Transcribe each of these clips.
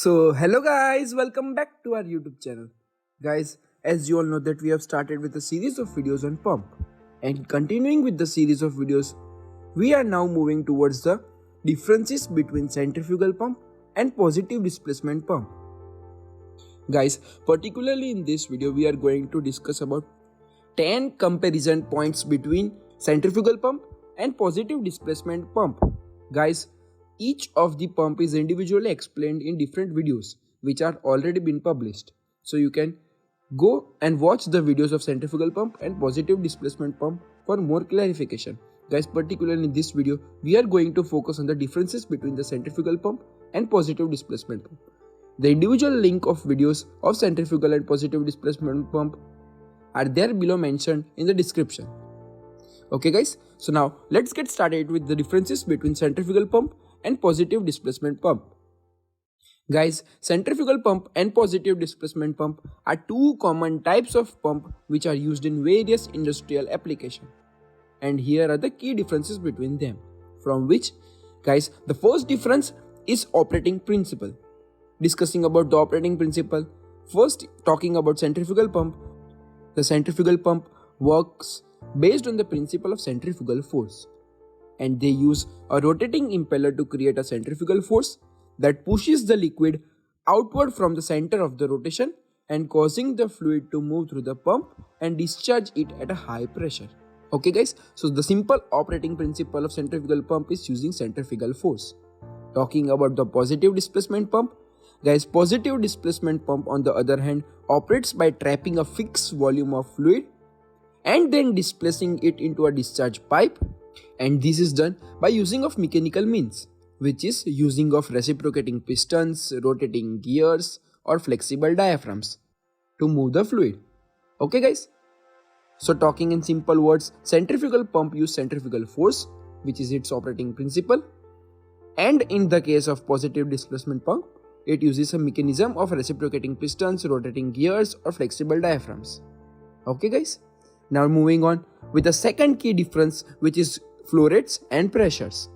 So hello guys, welcome back to our YouTube channel. Guys, as you all know that we have started with a series of videos on pump. And continuing with the series of videos, we are now moving towards the differences between centrifugal pump and positive displacement pump. Guys, particularly in this video we are going to discuss about 10 comparison points between centrifugal pump and positive displacement pump. Guys, each of the pump is individually explained in different videos which are already been published. So you can go and watch the videos of centrifugal pump and positive displacement pump for more clarification. Guys, particularly in this video, we are going to focus on the differences between the centrifugal pump and positive displacement pump. The individual link of videos of centrifugal and positive displacement pump are there below mentioned in the description. Okay guys, so now let's get started with the differences between centrifugal pump and positive displacement pump. Guys, centrifugal pump and positive displacement pump are two common types of pump which are used in various industrial applications. And here are the key differences between them. From which, guys, the first difference is operating principle. Discussing about the operating principle, first talking about centrifugal pump. The centrifugal pump works based on the principle of centrifugal force, and they use a rotating impeller to create a centrifugal force that pushes the liquid outward from the center of the rotation and causing the fluid to move through the pump and discharge it at a high pressure. Okay guys, so the simple operating principle of centrifugal pump is using centrifugal force. Talking about the positive displacement pump, guys, positive displacement pump on the other hand operates by trapping a fixed volume of fluid and then displacing it into a discharge pipe, and this is done by using of mechanical means, which is using of reciprocating pistons, rotating gears or flexible diaphragms to move the fluid. Okay guys, so talking in simple words, centrifugal pump use centrifugal force, which is its operating principle, and in the case of positive displacement pump, it uses a mechanism of reciprocating pistons, rotating gears or flexible diaphragms. Okay guys, now moving on with the second key difference, which is flow rates and pressures.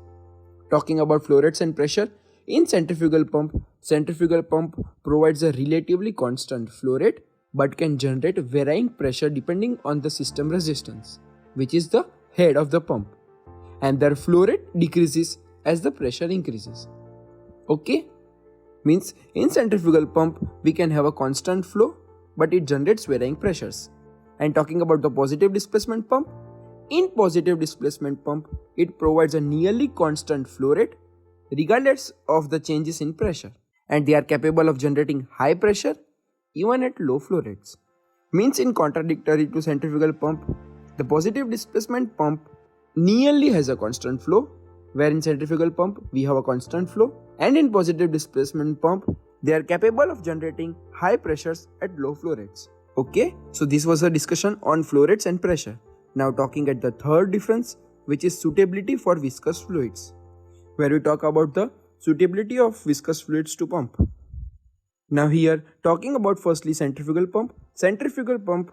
Talking about flow rates and pressure, in centrifugal pump provides a relatively constant flow rate but can generate varying pressure depending on the system resistance, which is the head of the pump, and their flow rate decreases as the pressure increases. Okay, means in centrifugal pump we can have a constant flow but it generates varying pressures. And talking about the positive displacement pump, in positive displacement pump, it provides a nearly constant flow rate regardless of the changes in pressure, and they are capable of generating high pressure even at low flow rates. Means in contradictory to centrifugal pump, the positive displacement pump nearly has a constant flow, where in centrifugal pump we have a constant flow, and in positive displacement pump they are capable of generating high pressures at low flow rates. Okay, so this was a discussion on flow rates and pressure. Now talking at the third difference, which is suitability for viscous fluids, where we talk about the suitability of viscous fluids to pump. Now here talking about firstly centrifugal pump. Centrifugal pump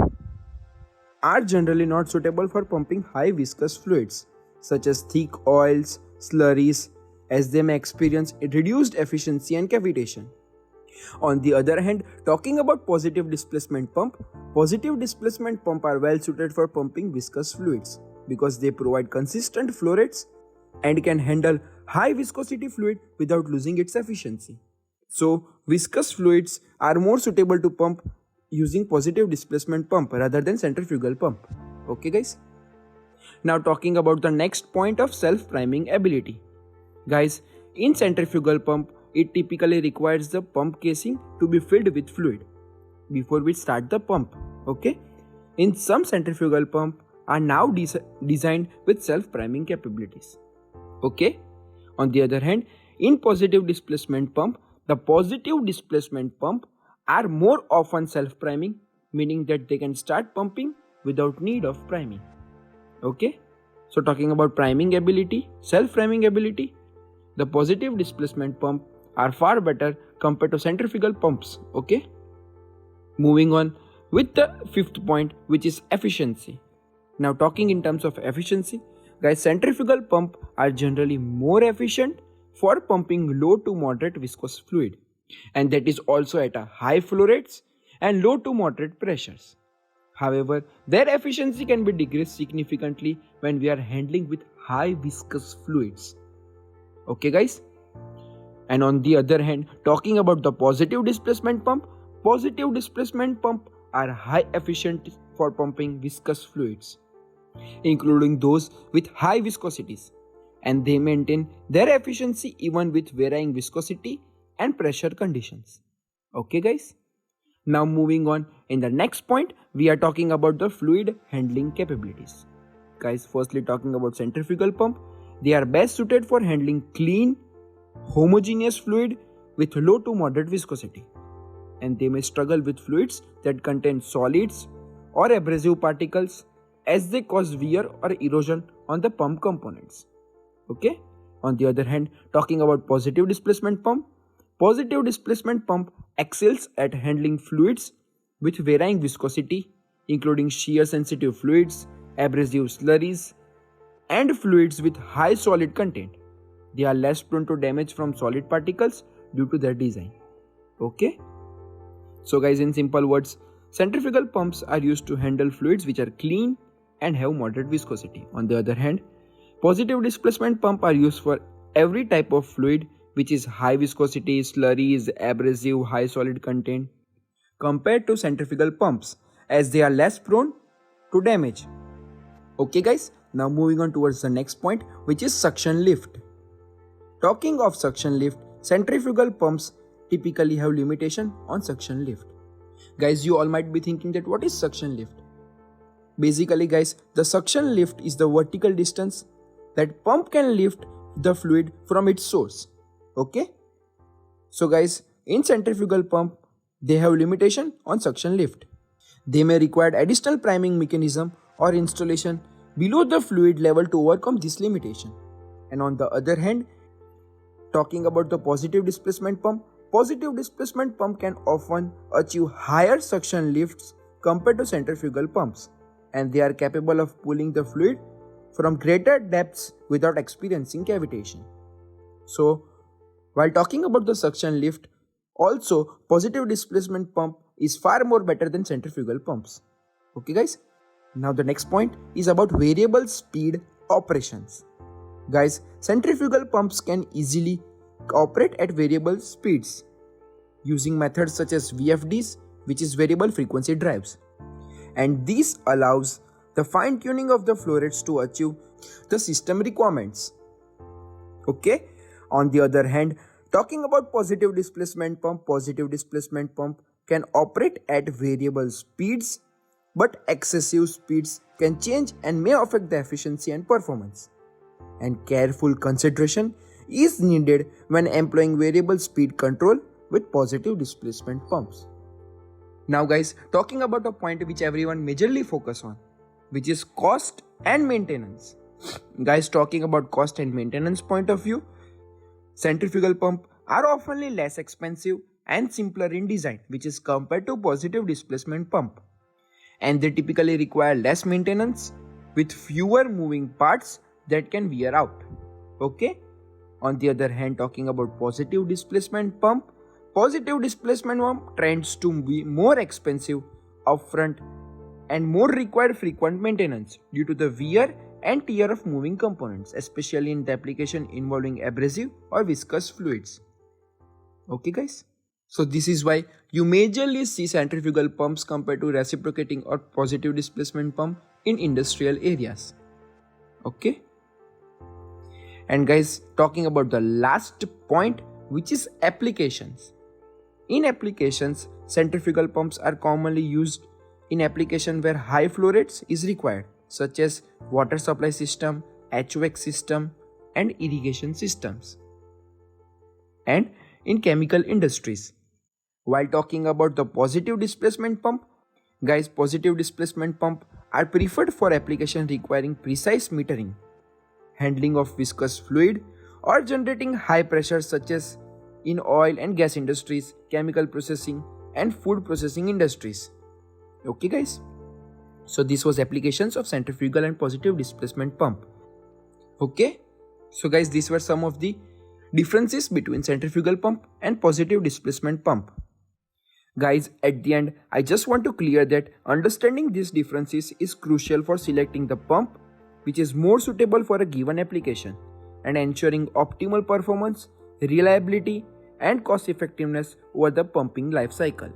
are generally not suitable for pumping high viscous fluids such as thick oils, slurries, as they may experience reduced efficiency and cavitation. On the other hand, talking about positive displacement pump are well suited for pumping viscous fluids because they provide consistent flow rates and can handle high viscosity fluid without losing its efficiency. So viscous fluids are more suitable to pump using positive displacement pump rather than centrifugal pump. Okay guys. Now talking about the next point of self-priming ability. Guys, in centrifugal pump, it typically requires the pump casing to be filled with fluid before we start the pump. Okay, in some centrifugal pump are now designed with self-priming capabilities. Okay, on the other hand, in positive displacement pump, the positive displacement pump are more often self-priming, meaning that they can start pumping without need of priming. Okay, so talking about priming ability, self-priming ability, the positive displacement pump are far better compared to centrifugal pumps. Okay, moving on with the fifth point, which is efficiency. Now talking in terms of efficiency, guys, centrifugal pump are generally more efficient for pumping low to moderate viscous fluid and that is also at a high flow rates and low to moderate pressures. However, their efficiency can be decreased significantly when we are handling with high viscous fluids. Okay guys? And on the other hand, talking about the positive displacement pump are high efficient for pumping viscous fluids, including those with high viscosities, and they maintain their efficiency even with varying viscosity and pressure conditions. Okay guys? Now moving on, in the next point, we are talking about the fluid handling capabilities. Guys, firstly talking about centrifugal pump, they are best suited for handling clean, homogeneous fluid with low to moderate viscosity, and they may struggle with fluids that contain solids or abrasive particles as they cause wear or erosion on the pump components. Okay? On the other hand, talking about positive displacement pump excels at handling fluids with varying viscosity, including shear sensitive fluids, abrasive slurries, and fluids with high solid content. They are less prone to damage from solid particles due to their design. Okay? So guys, in simple words, centrifugal pumps are used to handle fluids which are clean and have moderate viscosity. On the other hand, positive displacement pumps are used for every type of fluid which is high viscosity, slurries, abrasive, high solid content, compared to centrifugal pumps, as they are less prone to damage. Okay guys, now moving on towards the next point, which is suction lift. Talking of suction lift, centrifugal pumps typically have limitation on suction lift. Guys, you all might be thinking that what is suction lift? Basically guys, the suction lift is the vertical distance that pump can lift the fluid from its source. Okay? So guys, in centrifugal pump, they have limitation on suction lift. They may require additional priming mechanism or installation below the fluid level to overcome this limitation. And on the other hand, talking about the positive displacement pump can often achieve higher suction lifts compared to centrifugal pumps, and they are capable of pulling the fluid from greater depths without experiencing cavitation. So, while talking about the suction lift, also positive displacement pump is far more better than centrifugal pumps. Okay guys? Now the next point is about variable speed operations. Guys, centrifugal pumps can easily operate at variable speeds using methods such as VFDs, which is variable frequency drives. And this allows the fine tuning of the flow rates to achieve the system requirements. Okay? On the other hand, talking about positive displacement pump can operate at variable speeds, but excessive speeds can change and may affect the efficiency and performance. And careful consideration is needed when employing variable speed control with positive displacement pumps. Now guys, talking about a point which everyone majorly focus on, which is cost and maintenance. Guys, talking about cost and maintenance point of view, centrifugal pump are often less expensive and simpler in design, which is compared to positive displacement pump. And they typically require less maintenance with fewer moving parts that can wear out. Okay? On the other hand, talking about positive displacement pump tends to be more expensive upfront and more require frequent maintenance due to the wear and tear of moving components, especially in the application involving abrasive or viscous fluids. Okay guys? So this is why you majorly see centrifugal pumps compared to reciprocating or positive displacement pump in industrial areas. Okay? And guys, talking about the last point, which is applications. In applications, centrifugal pumps are commonly used in application where high flow rates is required, such as water supply system, HVAC system, and irrigation systems, and in chemical industries. While talking about the positive displacement pump, guys, positive displacement pump are preferred for application requiring precise metering, handling of viscous fluid, or generating high pressure such as in oil and gas industries, chemical processing, and food processing industries. Okay guys? So this was applications of centrifugal and positive displacement pump. Okay? So guys, these were some of the differences between centrifugal pump and positive displacement pump. Guys, at the end, I just want to clear that understanding these differences is crucial for selecting the pump which is more suitable for a given application and ensuring optimal performance, reliability, and cost effectiveness over the pumping life cycle.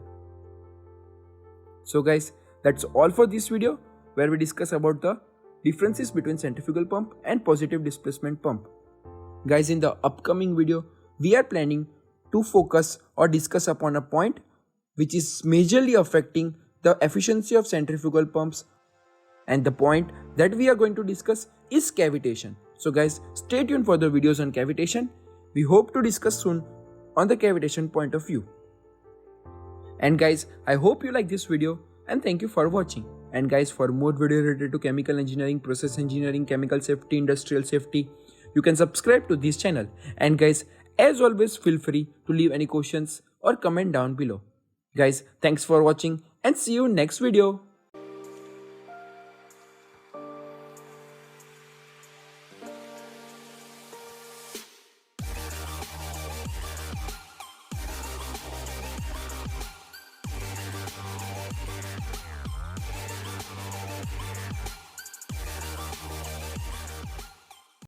So guys, that's all for this video where we discuss about the differences between centrifugal pump and positive displacement pump. Guys, in the upcoming video, we are planning to focus or discuss upon a point which is majorly affecting the efficiency of centrifugal pumps, and the point that we are going to discuss is cavitation. So guys, stay tuned for the videos on cavitation. We hope to discuss soon on the cavitation point of view. And guys, I hope you like this video and thank you for watching. And guys, for more videos related to chemical engineering, process engineering, chemical safety, industrial safety, you can subscribe to this channel. And guys, as always, feel free to leave any questions or comment down below. Guys, thanks for watching and see you next video.